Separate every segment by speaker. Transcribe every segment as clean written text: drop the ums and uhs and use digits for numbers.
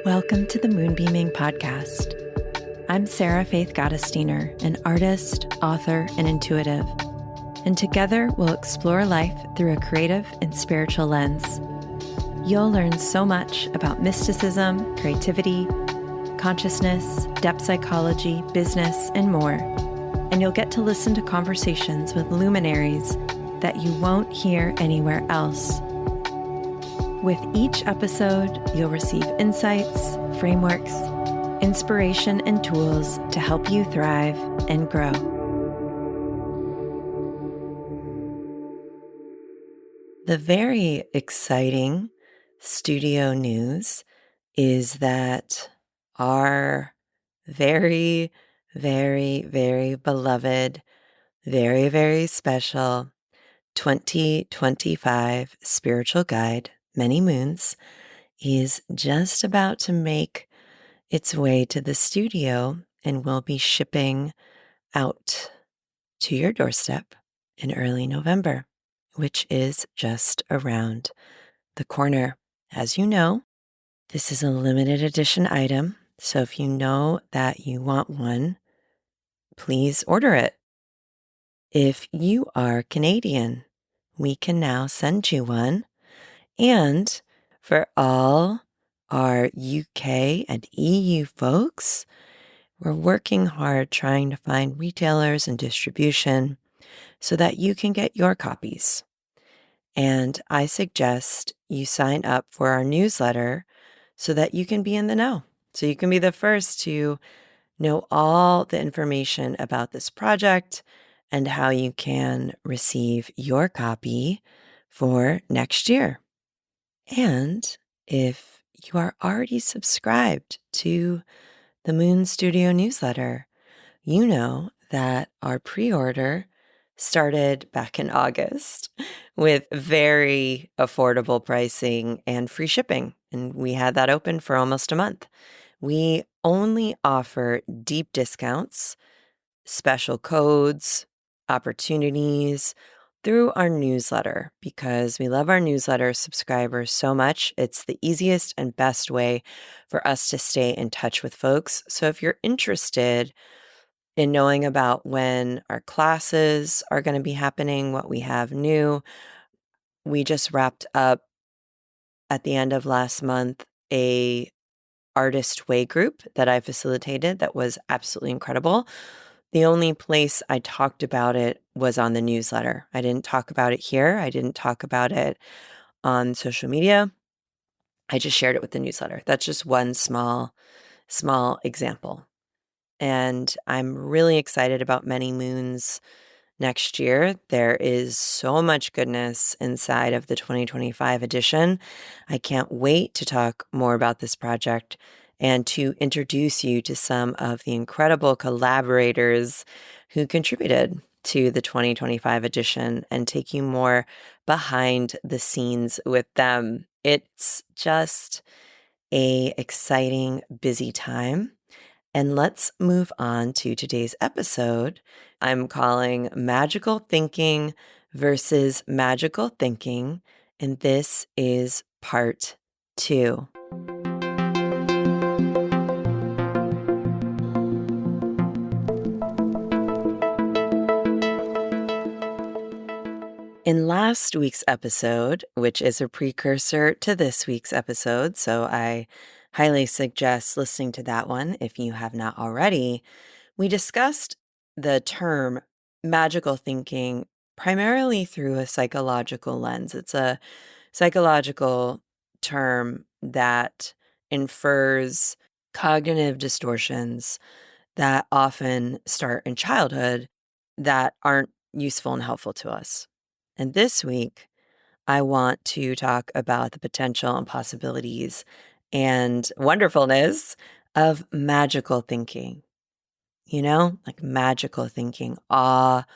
Speaker 1: Welcome to the Moonbeaming podcast. I'm Sarah Faith Gottesdiener, an artist, author, and intuitive. And together we'll explore life through a creative and spiritual lens. You'll learn so much about mysticism, creativity, consciousness, depth psychology, business, and more. And you'll get to listen to conversations with luminaries that you won't hear anywhere else. With each episode, you'll receive insights, frameworks, inspiration, and tools to help you thrive and grow. The very exciting studio news is that our very, very, very beloved, very, very special 2025 spiritual guide, Many Moons, is just about to make its way to the studio and will be shipping out to your doorstep in early November, which is just around the corner. As you know, this is a limited edition item, so if you know that you want one, please order it. If you are Canadian, we can now send you one. And for all our UK and EU folks, we're working hard trying to find retailers and distribution so that you can get your copies. And I suggest you sign up for our newsletter so that you can be in the know. So you can be the first to know all the information about this project and how you can receive your copy for next year. And if you are already subscribed to the Moon Studio newsletter, you know that our pre-order started back in August with very affordable pricing and free shipping. And we had that open for almost a month. We only offer deep discounts, special codes, opportunities through our newsletter because we love our newsletter subscribers so much. It's the easiest and best way for us to stay in touch with folks. So if you're interested in knowing about when our classes are going to be happening, what we have new, we just wrapped up at the end of last month a artist way group that I facilitated that was absolutely incredible. The only place I talked about it was on the newsletter. I didn't talk about it here. I didn't talk about it on social media. I just shared it with the newsletter. That's just one small example. And I'm really excited about Many Moons next year. There is so much goodness inside of the 2025 edition. I can't wait to talk more about this project and to introduce you to some of the incredible collaborators who contributed to the 2025 edition and take you more behind the scenes with them. It's just an exciting, busy time. And let's move on to today's episode. I'm calling Magical Thinking versus Magical Thinking, and this is part 2. In last week's episode, which is a precursor to this week's episode, so I highly suggest listening to that one if you have not already, we discussed the term magical thinking primarily through a psychological lens. It's a psychological term that infers cognitive distortions that often start in childhood that aren't useful and helpful to us. And this week, I want to talk about the potential and possibilities and wonderfulness of magical thinking. You know, like magical thinking, awe-inducing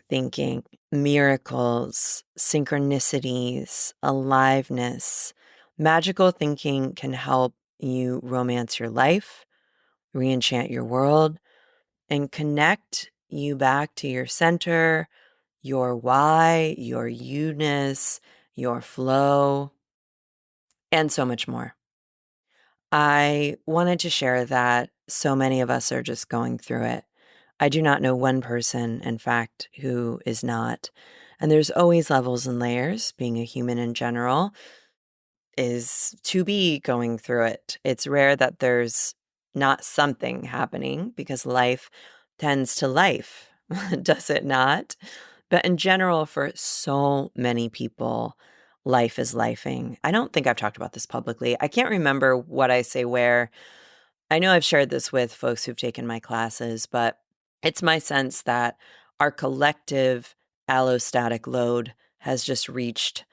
Speaker 1: thinking, miracles, synchronicities, aliveness. Magical thinking can help you romance your life, re-enchant your world, and connect you back to your center, your why, your you-ness, your flow, and so much more. I wanted to share that so many of us are just going through it. I do not know one person, in fact, who is not. And there's always levels and layers. Being a human in general is to be going through it. It's rare that there's not something happening because life tends to life, does it not? But in general, for so many people, life is lifing. I don't think I've talked about this publicly. I can't remember what I say where. I know I've shared this with folks who've taken my classes, but it's my sense that our collective allostatic load has just reached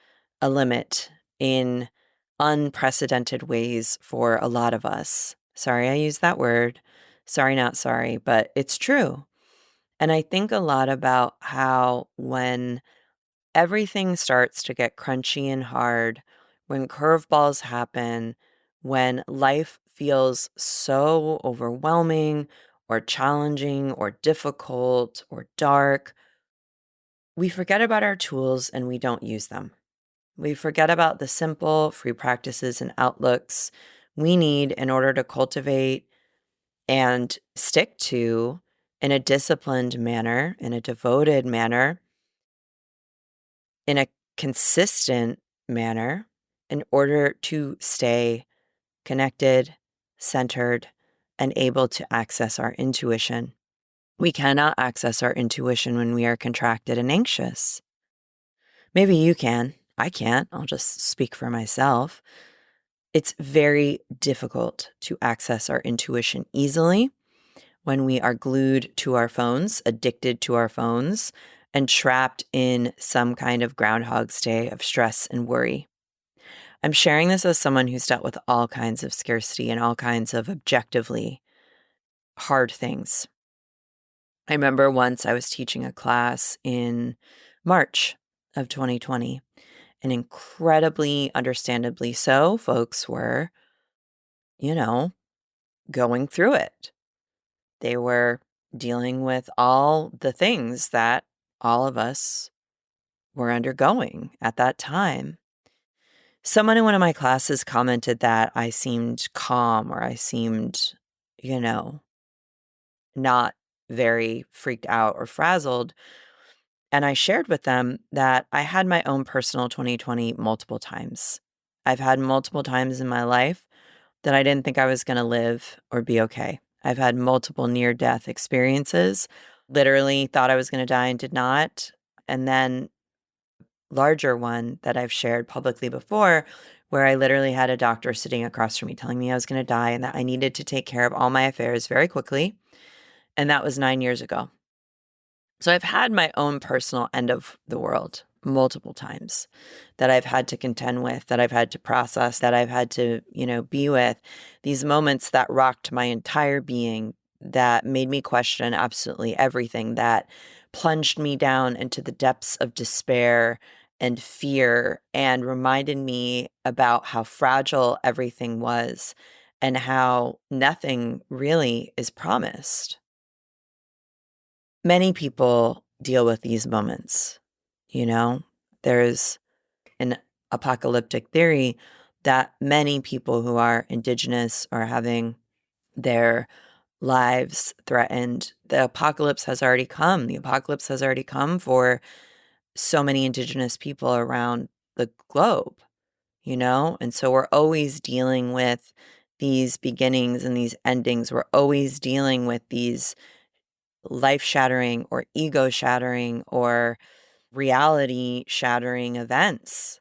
Speaker 1: a limit in unprecedented ways for a lot of us. Sorry, I used that word. Sorry, not sorry, but it's true. And I think a lot about how when everything starts to get crunchy and hard, when curveballs happen, when life feels so overwhelming or challenging or difficult or dark, we forget about our tools and we don't use them. We forget about the simple, free practices and outlooks we need in order to cultivate and stick to in a disciplined manner, in a devoted manner, in a consistent manner in order to stay connected, centered, and able to access our intuition. We cannot access our intuition when we are contracted and anxious. Maybe you can. I can't. I'll just speak for myself. It's very difficult to access our intuition easily when we are glued to our phones, addicted to our phones, and trapped in some kind of Groundhog's Day of stress and worry. I'm sharing this as someone who's dealt with all kinds of scarcity and all kinds of objectively hard things. I remember once I was teaching a class in March of 2020, and incredibly understandably so, folks were, going through it. They were dealing with all the things that all of us were undergoing at that time. Someone in one of my classes commented that I seemed calm or I seemed, not very freaked out or frazzled. And I shared with them that I had my own personal 2020 multiple times. I've had multiple times in my life that I didn't think I was going to live or be okay. I've had multiple near-death experiences, literally thought I was going to die and did not. And then larger one that I've shared publicly before, where I literally had a doctor sitting across from me telling me I was going to die and that I needed to take care of all my affairs very quickly. And that was 9 years ago. So I've had my own personal end of the world multiple times that I've had to contend with, that I've had to process, that I've had to, be with. These moments that rocked my entire being, that made me question absolutely everything, that plunged me down into the depths of despair and fear and reminded me about how fragile everything was and how nothing really is promised. Many people deal with these moments, There's an apocalyptic theory that many people who are indigenous are having their lives threatened. The apocalypse has already come. The apocalypse has already come for so many indigenous people around the globe, And so we're always dealing with these beginnings and these endings. We're always dealing with these life shattering or ego shattering or reality shattering events.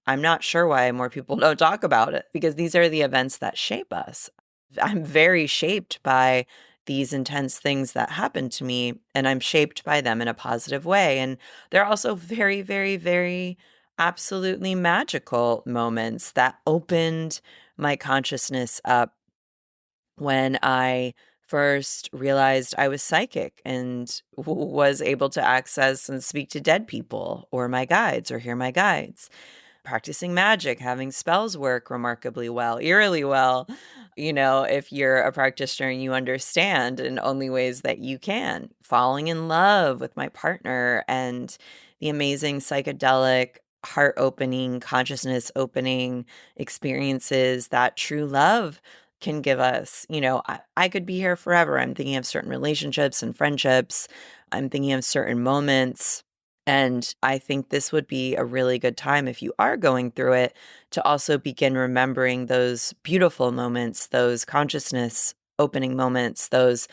Speaker 1: I'm not sure why more people don't talk about it because these are the events that shape us. I'm very shaped by these intense things that happen to me, and I'm shaped by them in a positive way. And they're also very, very, very absolutely magical moments that opened my consciousness up when I first realized I was psychic and was able to access and speak to dead people or my guides or hear my guides. Practicing magic, having spells work remarkably well, eerily well, if you're a practitioner and you understand in only ways that you can. Falling in love with my partner and the amazing psychedelic heart opening, consciousness opening experiences that true love can give us. I could be here forever. I'm thinking of certain relationships and friendships. I'm thinking of certain moments. And I think this would be a really good time, if you are going through it, to also begin remembering those beautiful moments, those consciousness opening moments, those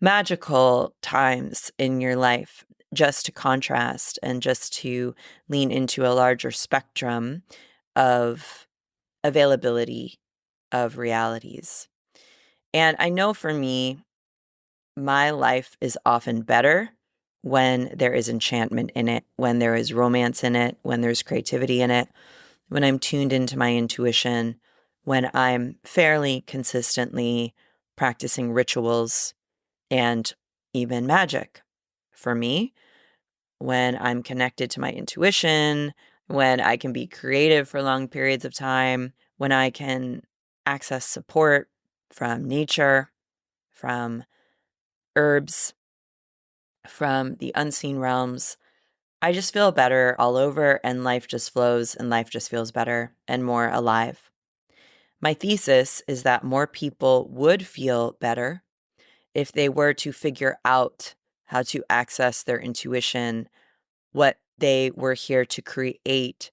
Speaker 1: magical times in your life, just to contrast and just to lean into a larger spectrum of availability of realities. And I know for me, my life is often better when there is enchantment in it, when there is romance in it, when there's creativity in it, when I'm tuned into my intuition, when I'm fairly consistently practicing rituals and even magic. For me, when I'm connected to my intuition, when I can be creative for long periods of time, when I can access support from nature, from herbs, from the unseen realms, I just feel better all over, and life just flows and life just feels better and more alive. My thesis is that more people would feel better if they were to figure out how to access their intuition, what they were here to create,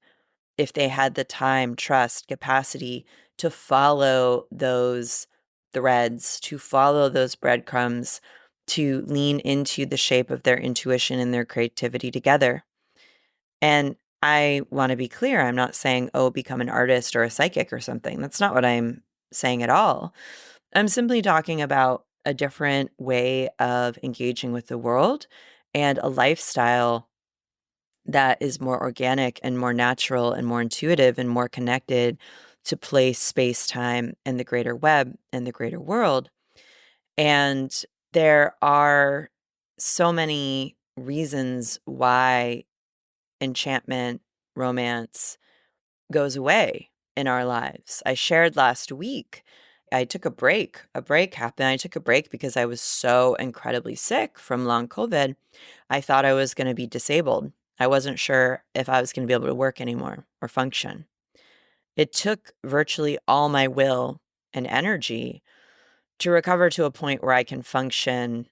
Speaker 1: if they had the time, trust, capacity to follow those threads, to follow those breadcrumbs, to lean into the shape of their intuition and their creativity together. And I want to be clear, I'm not saying, oh, become an artist or a psychic or something. That's not what I'm saying at all. I'm simply talking about a different way of engaging with the world and a lifestyle that is more organic and more natural and more intuitive and more connected to place, space, time, and the greater web and the greater world. And there are so many reasons why enchantment, romance goes away in our lives. I shared last week, I took a break. A break happened. I took a break because I was so incredibly sick from long COVID. I thought I was going to be disabled. I wasn't sure if I was going to be able to work anymore or function. It took virtually all my will and energy to recover to a point where I can function.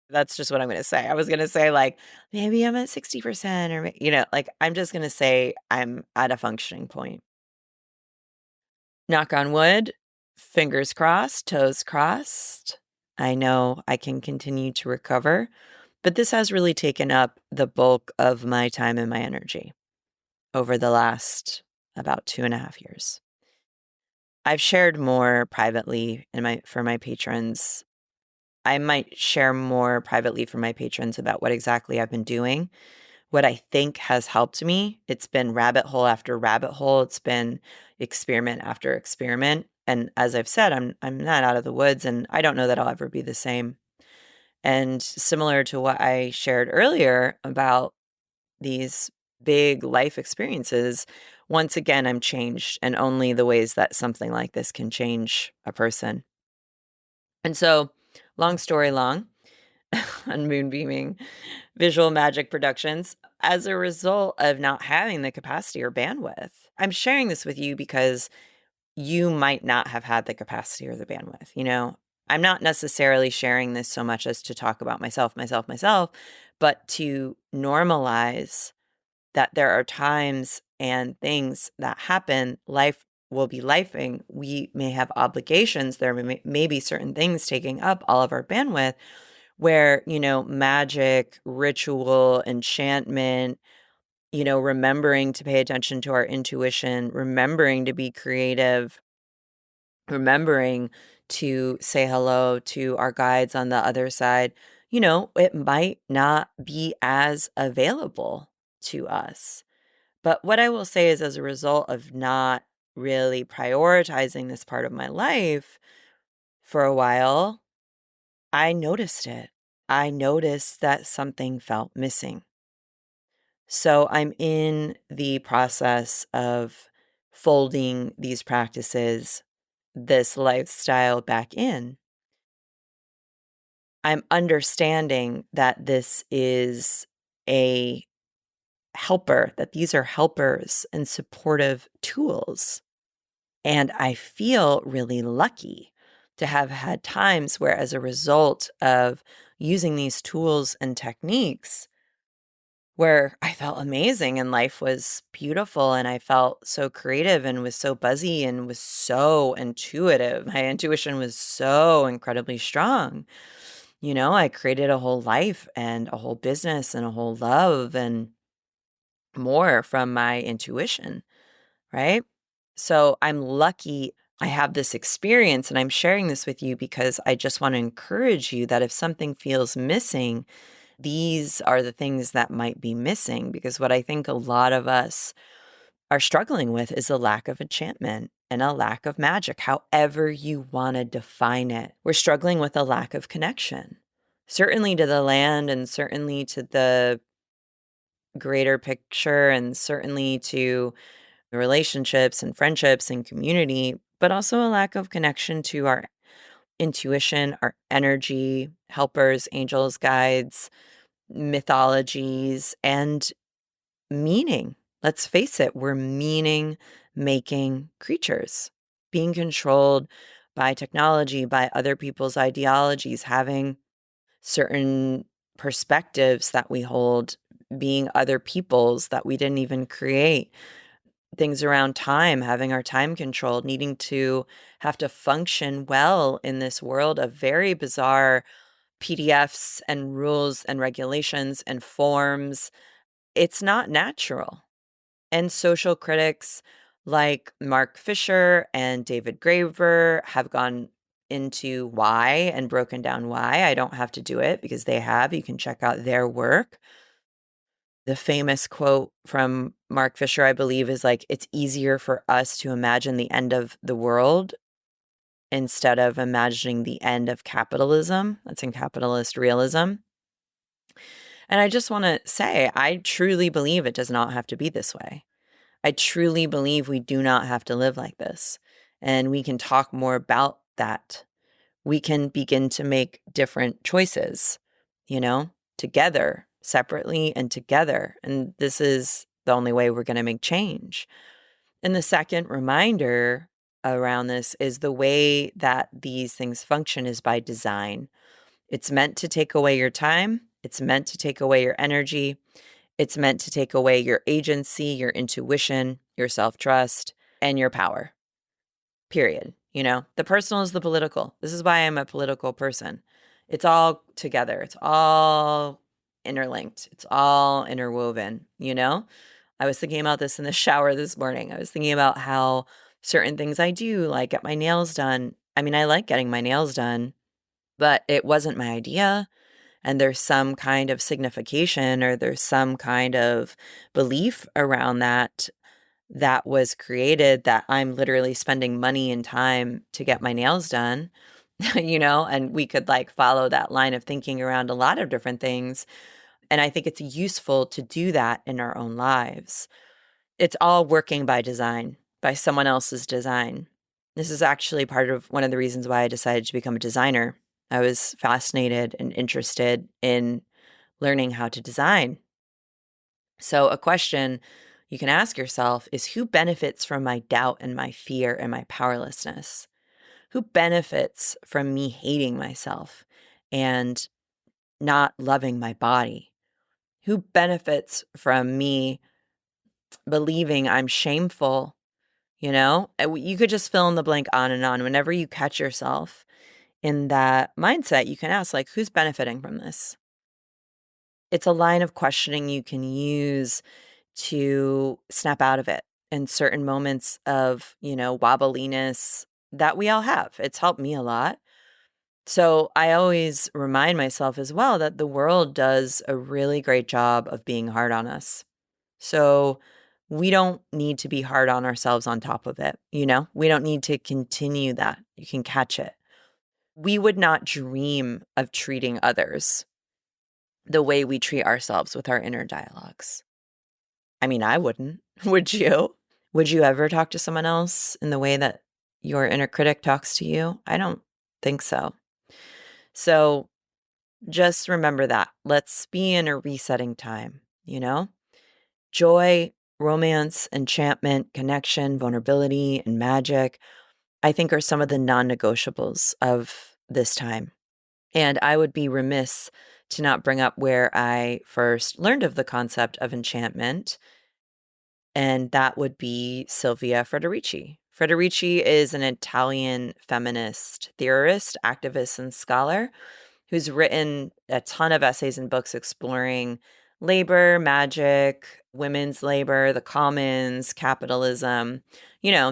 Speaker 1: That's just what I'm going to say. I was going to say, like, maybe I'm at 60%, or, like, I'm just going to say I'm at a functioning point. Knock on wood, fingers crossed, toes crossed. I know I can continue to recover, but this has really taken up the bulk of my time and my energy over the last about 2.5 years. I've shared more privately for my patrons. I might share more privately for my patrons about what exactly I've been doing, what I think has helped me. It's been rabbit hole after rabbit hole. It's been experiment after experiment. And as I've said, I'm not out of the woods, and I don't know that I'll ever be the same. And similar to what I shared earlier about these big life experiences, once again, I'm changed, and only the ways that something like this can change a person. And so, long story long, on Moonbeaming Visual Magic Productions, as a result of not having the capacity or bandwidth, I'm sharing this with you because you might not have had the capacity or the bandwidth. I'm not necessarily sharing this so much as to talk about myself, but to normalize that there are times and things that happen. Life will be lifing. We may have obligations. There may be certain things taking up all of our bandwidth where, magic, ritual, enchantment, remembering to pay attention to our intuition, remembering to be creative, remembering to say hello to our guides on the other side, it might not be as available to us. But what I will say is, as a result of not really prioritizing this part of my life for a while, I noticed it. I noticed that something felt missing. So I'm in the process of folding these practices, this lifestyle back in. I'm understanding that this is a helper, that these are helpers and supportive tools. And I feel really lucky to have had times where, as a result of using these tools and techniques, where I felt amazing and life was beautiful and I felt so creative and was so buzzy and was so intuitive. My intuition was so incredibly strong. I created a whole life and a whole business and a whole love and more from my intuition, right? So I'm lucky I have this experience and I'm sharing this with you because I just want to encourage you that if something feels missing, these are the things that might be missing, because what I think a lot of us are struggling with is a lack of enchantment and a lack of magic, however you want to define it. We're struggling with a lack of connection, certainly to the land and certainly to the greater picture and certainly to relationships and friendships and community, but also a lack of connection to our intuition, our energy, helpers, angels, guides, mythologies, and meaning. Let's face it, we're meaning making creatures, being controlled by technology, by other people's ideologies, having certain perspectives that we hold, being other people's that we didn't even create. Things around time, having our time controlled, needing to have to function well in this world of very bizarre PDFs and rules and regulations and forms. It's not natural. And social critics like Mark Fisher and David Graeber have gone into why and broken down why. I don't have to do it because they have. You can check out their work. The famous quote from Mark Fisher, I believe, is like, it's easier for us to imagine the end of the world instead of imagining the end of capitalism. That's in capitalist realism. And I just want to say, I truly believe it does not have to be this way. I truly believe we do not have to live like this. And we can talk more about that. We can begin to make different choices, together, separately and together. And this is the only way we're going to make change. And the second reminder around this is the way that these things function is by design. It's meant to take away your time. It's meant to take away your energy. It's meant to take away your agency, your intuition, your self-trust, and your power. Period. The personal is the political. This is why I'm a political person. It's all together. It's all interlinked. It's all interwoven, I was thinking about this in the shower this morning. I was thinking about how certain things I do, like get my nails done. I mean, I like getting my nails done, but it wasn't my idea. And there's some kind of signification or there's some kind of belief around that was created that I'm literally spending money and time to get my nails done, and we could follow that line of thinking around a lot of different things. And I think it's useful to do that in our own lives. It's all working by design, by someone else's design. This is actually part of one of the reasons why I decided to become a designer. I was fascinated and interested in learning how to design. So a question you can ask yourself is, who benefits from my doubt and my fear and my powerlessness? Who benefits from me hating myself and not loving my body? Who benefits from me believing I'm shameful? You could just fill in the blank on and on. Whenever you catch yourself in that mindset, you can ask, who's benefiting from this? It's a line of questioning you can use to snap out of it in certain moments of, wobbliness that we all have. It's helped me a lot. So I always remind myself as well that the world does a really great job of being hard on us. So we don't need to be hard on ourselves on top of it. We don't need to continue that. You can catch it. We would not dream of treating others the way we treat ourselves with our inner dialogues. I mean, I wouldn't. Would you? Would you ever talk to someone else in the way that your inner critic talks to you? I don't think so. So just remember that. Let's be in a resetting time, joy, romance, enchantment, connection, vulnerability, and magic, I think are some of the non-negotiables of this time. And I would be remiss to not bring up where I first learned of the concept of enchantment, and that would be Silvia Federici. Federici is an Italian feminist theorist, activist, and scholar who's written a ton of essays and books exploring labor, magic, women's labor, the commons, capitalism,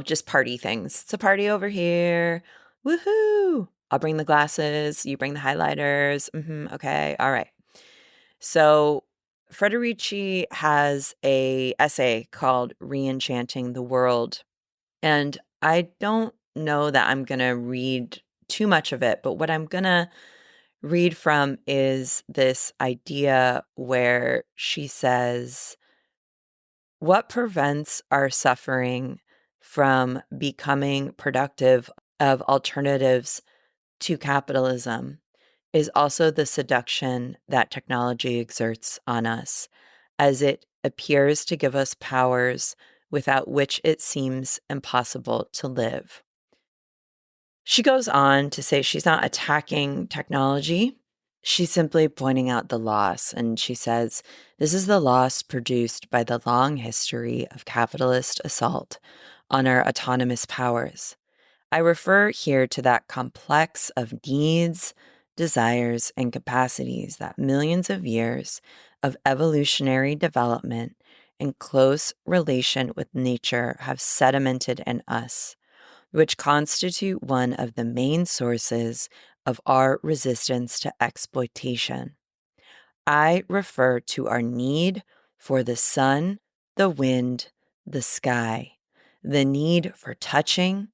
Speaker 1: just party things. It's a party over here. Woohoo! I'll bring the glasses. You bring the highlighters. Okay. All right. So Federici has a essay called Re-enchanting the World. And I don't know that I'm going to read too much of it, but what I'm going to read from is this idea where she says, what prevents our suffering from becoming productive of alternatives to capitalism is also the seduction that technology exerts on us, as it appears to give us powers without which it seems impossible to live. She goes on to say she's not attacking technology. She's simply pointing out the loss. And she says, this is the loss produced by the long history of capitalist assault on our autonomous powers. I refer here to that complex of needs, desires, and capacities that millions of years of evolutionary development in close relation with nature have sedimented in us, which constitute one of the main sources of our resistance to exploitation. I refer to our need for the sun, the wind, the sky, the need for touching,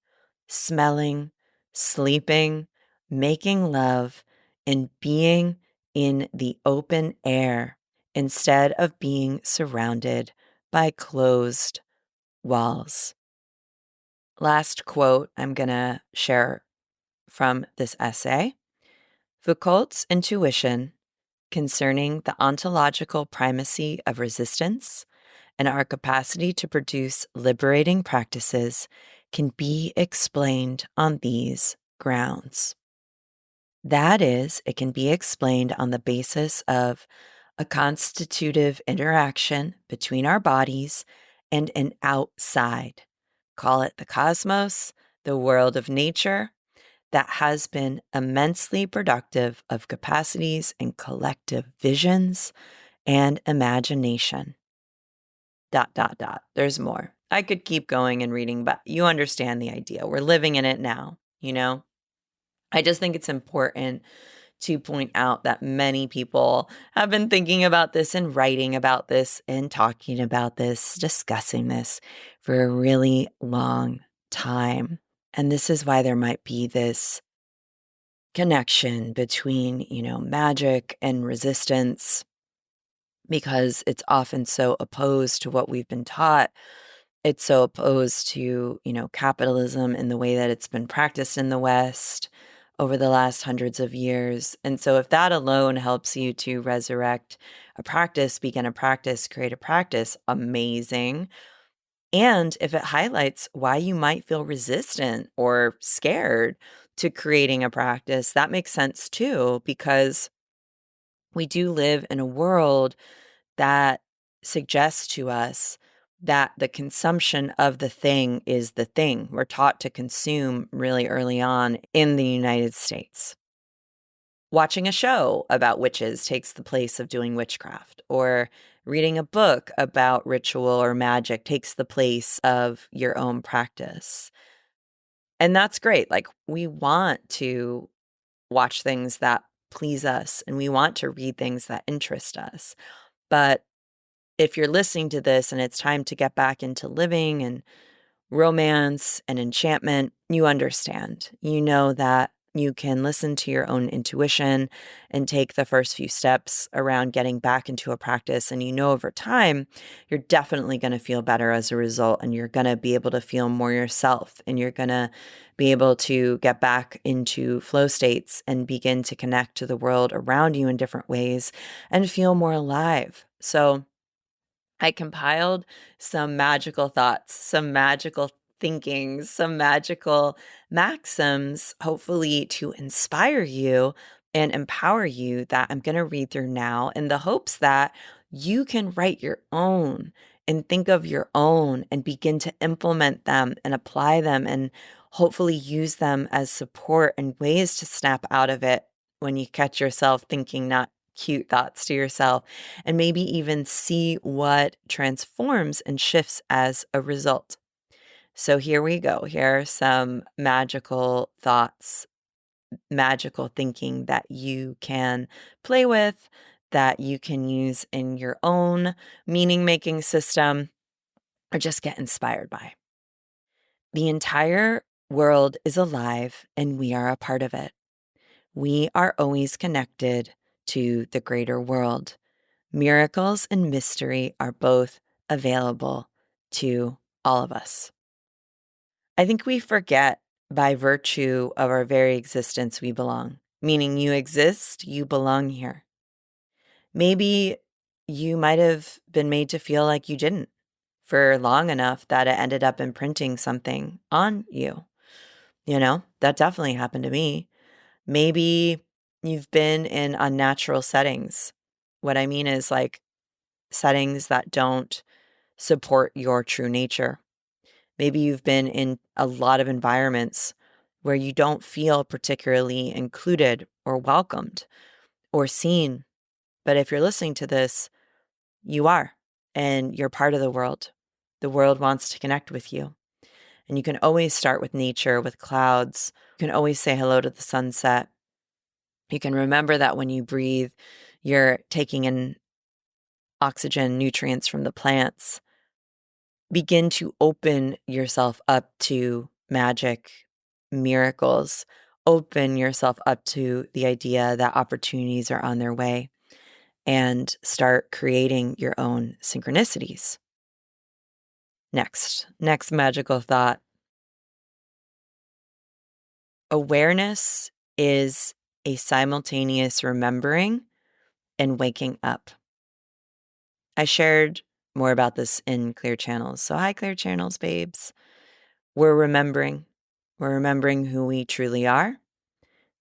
Speaker 1: smelling, sleeping, making love, and being in the open air instead of being surrounded by closed walls. Last quote I'm going to share from this essay. Foucault's intuition concerning the ontological primacy of resistance and our capacity to produce liberating practices can be explained on these grounds. That is, it can be explained on the basis of a constitutive interaction between our bodies and an outside, call it the cosmos, the world of nature, that has been immensely productive of capacities and collective visions and imagination. ... There's more. I could keep going and reading, but you understand the idea. We're living in it now, I just think it's important to point out that many people have been thinking about this and writing about this and talking about this, discussing this for a really long time. And this is why there might be this connection between, magic and resistance, because it's often so opposed to what we've been taught. It's so opposed to, capitalism in the way that it's been practiced in the West over the last hundreds of years. And so if that alone helps you to resurrect a practice, begin a practice, create a practice, amazing. And if it highlights why you might feel resistant or scared to creating a practice, that makes sense too, because we do live in a world that suggests to us that the consumption of the thing is the thing. We're taught to consume really early on in the United States. Watching a show about witches takes the place of doing witchcraft, or reading a book about ritual or magic takes the place of your own practice. And that's great. Like, we want to watch things that please us, and we want to read things that interest us. But if you're listening to this and it's time to get back into living and romance and enchantment, you understand. You know that you can listen to your own intuition and take the first few steps around getting back into a practice. And over time, you're definitely going to feel better as a result. And you're going to be able to feel more yourself. And you're going to be able to get back into flow states and begin to connect to the world around you in different ways and feel more alive. So I compiled some magical thoughts, some magical thinkings, some magical maxims, hopefully to inspire you and empower you, that I'm going to read through now in the hopes that you can write your own and think of your own and begin to implement them and apply them and hopefully use them as support and ways to snap out of it when you catch yourself thinking not cute thoughts to yourself, and maybe even see what transforms and shifts as a result. So here we go. Here are some magical thoughts, magical thinking that you can play with, that you can use in your own meaning making system, or just get inspired by. The entire world is alive and we are a part of it. We are always connected to the greater world. Miracles and mystery are both available to all of us. I think we forget, by virtue of our very existence, we belong, meaning you exist, you belong here. Maybe you might have been made to feel like you didn't for long enough that it ended up imprinting something on you. That definitely happened to me. Maybe you've been in unnatural settings. What I mean is like settings that don't support your true nature. Maybe you've been in a lot of environments where you don't feel particularly included or welcomed or seen. But if you're listening to this, you are, and you're part of the world. The world wants to connect with you. And you can always start with nature, with clouds. You can always say hello to the sunset. You can remember that when you breathe, you're taking in oxygen, nutrients from the plants. Begin to open yourself up to magic, miracles. Open yourself up to the idea that opportunities are on their way, and start creating your own synchronicities. Next magical thought. Awareness is a simultaneous remembering and waking up. I shared more about this in Clear Channels. So hi, Clear Channels, babes. We're remembering. We're remembering who we truly are,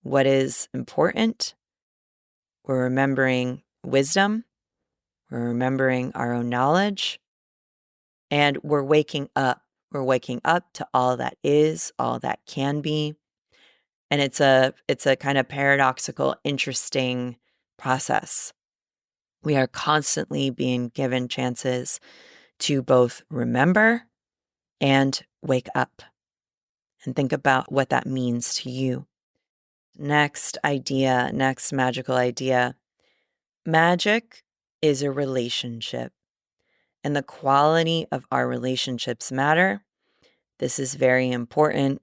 Speaker 1: what is important. We're remembering wisdom. We're remembering our own knowledge. And we're waking up. We're waking up to all that is, all that can be. And it's a kind of paradoxical, interesting process. We are constantly being given chances to both remember and wake up, and think about what that means to you. Next magical idea. Magic is a relationship, and the quality of our relationships matter. This is very important,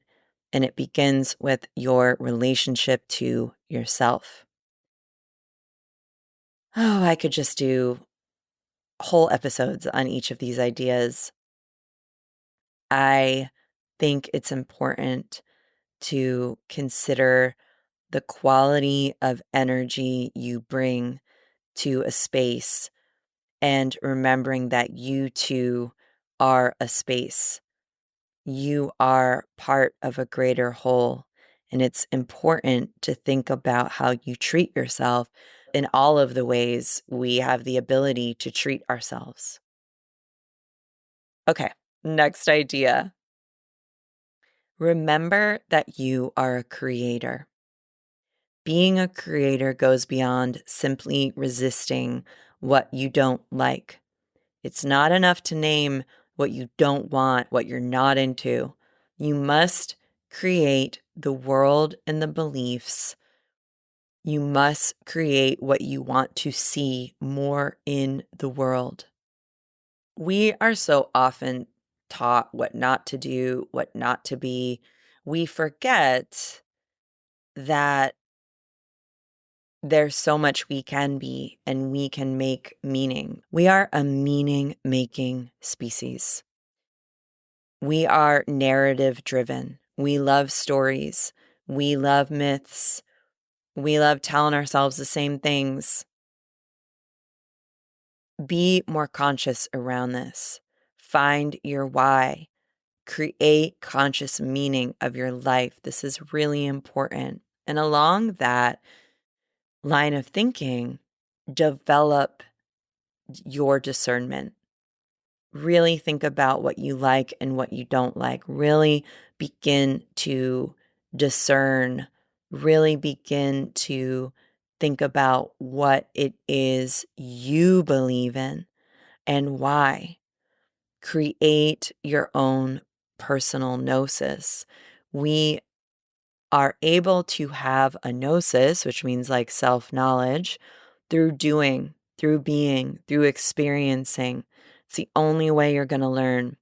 Speaker 1: and it begins with your relationship to yourself. Oh, I could just do whole episodes on each of these ideas. I think it's important to consider the quality of energy you bring to a space, and remembering that you too are a space. You are part of a greater whole, and it's important to think about how you treat yourself in all of the ways we have the ability to treat ourselves. Okay, next idea. Remember that you are a creator. Being a creator goes beyond simply resisting what you don't like. It's not enough to name what you don't want, what you're not into. You must create the world and the beliefs. You must create what you want to see more in the world. We are so often taught what not to do, what not to be. We forget that there's so much we can be, and we can make meaning. We are a meaning making species. We are narrative driven. We love stories. We love myths. We love telling ourselves the same things. Be more conscious around this. Find your why. Create conscious meaning of your life. This is really important. And along that line of thinking, develop your discernment. Really think about what you like and what you don't like. Really begin to discern. Really begin to think about what it is you believe in and why. Create your own personal gnosis. We are able to have a gnosis, which means like self-knowledge, through doing, through being, through experiencing. It's the only way you're going to learn.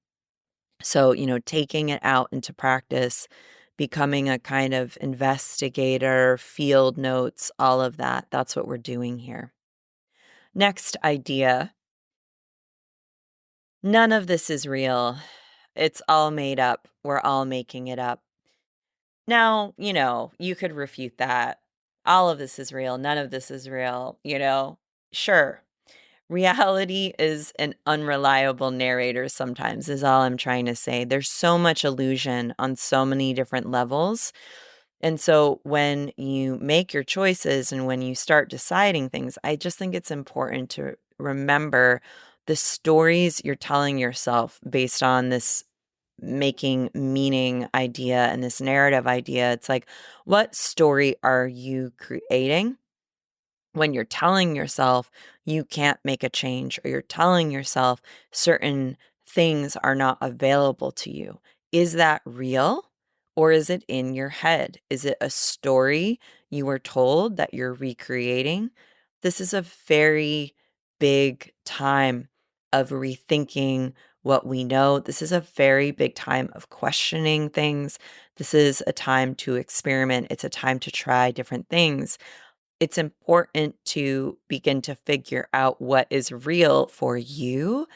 Speaker 1: So, taking it out into practice, becoming a kind of investigator, field notes, all of that. That's what we're doing here. Next idea. None of this is real. It's all made up. We're all making it up. Now, you could refute that. All of this is real. None of this is real. Sure. Reality is an unreliable narrator sometimes, is all I'm trying to say. There's so much illusion on so many different levels. And so when you make your choices and when you start deciding things, I just think it's important to remember the stories you're telling yourself based on this making meaning idea and this narrative idea. It's like, what story are you creating when you're telling yourself you can't make a change, or you're telling yourself certain things are not available to you? Is that real, or is it in your head? Is it a story you were told that you're recreating? This is a very big time of rethinking what we know. This is a very big time of questioning things. This is a time to experiment. It's a time to try different things. It's important to begin to figure out what is real for you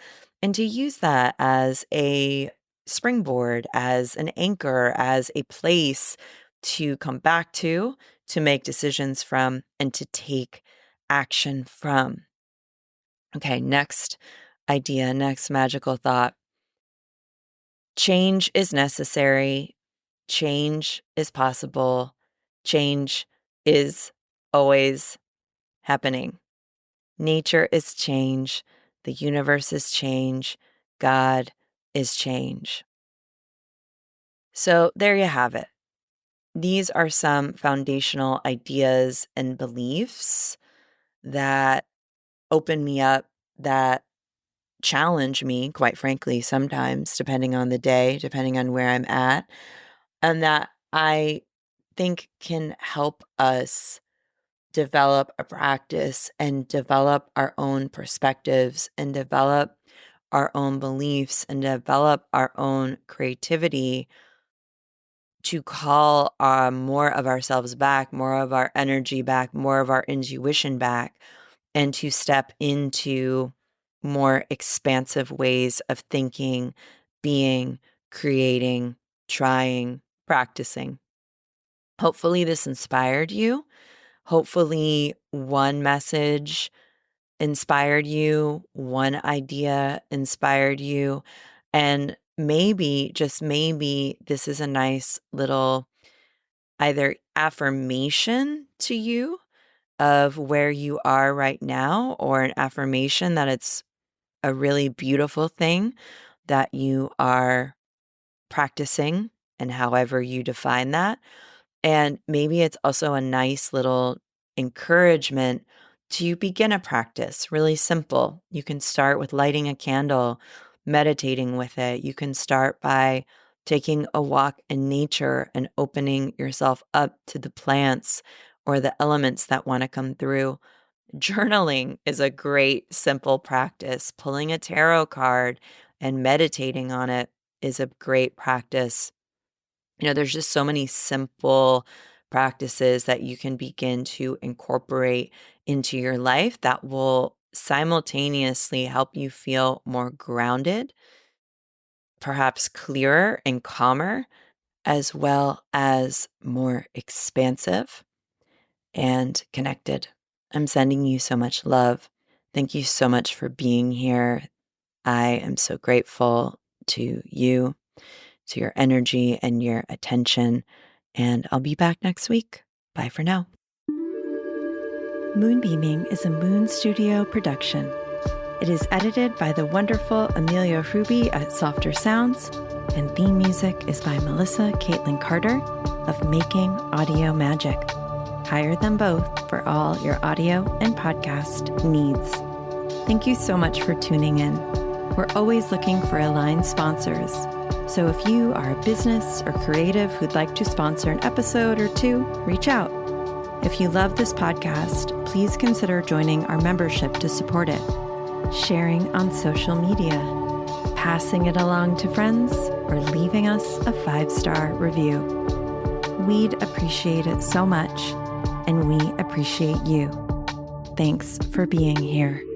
Speaker 1: and to use that as a springboard, as an anchor, as a place to come back to make decisions from, and to take action from. Okay, next idea, next magical thought. Change is necessary. Change is possible. Change is always happening. Nature is change. The universe is change. God is change. So there you have it. These are some foundational ideas and beliefs that open me up, that challenge me, quite frankly, sometimes, depending on the day, depending on where I'm at, and that I think can help us develop a practice and develop our own perspectives and develop our own beliefs and develop our own creativity to call more of ourselves back, more of our energy back, more of our intuition back, and to step into more expansive ways of thinking, being, creating, trying, practicing. Hopefully, this inspired you. Hopefully, one message inspired you, one idea inspired you, and maybe, just maybe, this is a nice little either affirmation to you of where you are right now, or an affirmation that it's a really beautiful thing that you are practicing, and however you define that. And maybe it's also a nice little encouragement to begin a practice, really simple. You can start with lighting a candle, meditating with it. You can start by taking a walk in nature and opening yourself up to the plants or the elements that want to come through. Journaling is a great, simple practice. Pulling a tarot card and meditating on it is a great practice. There's just so many simple practices that you can begin to incorporate into your life that will simultaneously help you feel more grounded, perhaps clearer and calmer, as well as more expansive and connected. I'm sending you so much love. Thank you so much for being here. I am so grateful to you, to your energy and your attention, and I'll be back next week. Bye for now. Moonbeaming is a Moon Studio production. It is edited by the wonderful Amelia Ruby at Softer Sounds, and theme music is by Melissa Caitlin Carter of Making Audio Magic. Hire them both for all your audio and podcast needs. Thank you so much for tuning in. We're always looking for aligned sponsors. So if you are a business or creative who'd like to sponsor an episode or two, reach out. If you love this podcast, please consider joining our membership to support it, sharing on social media, passing it along to friends, or leaving us a 5-star review. We'd appreciate it so much, and we appreciate you. Thanks for being here.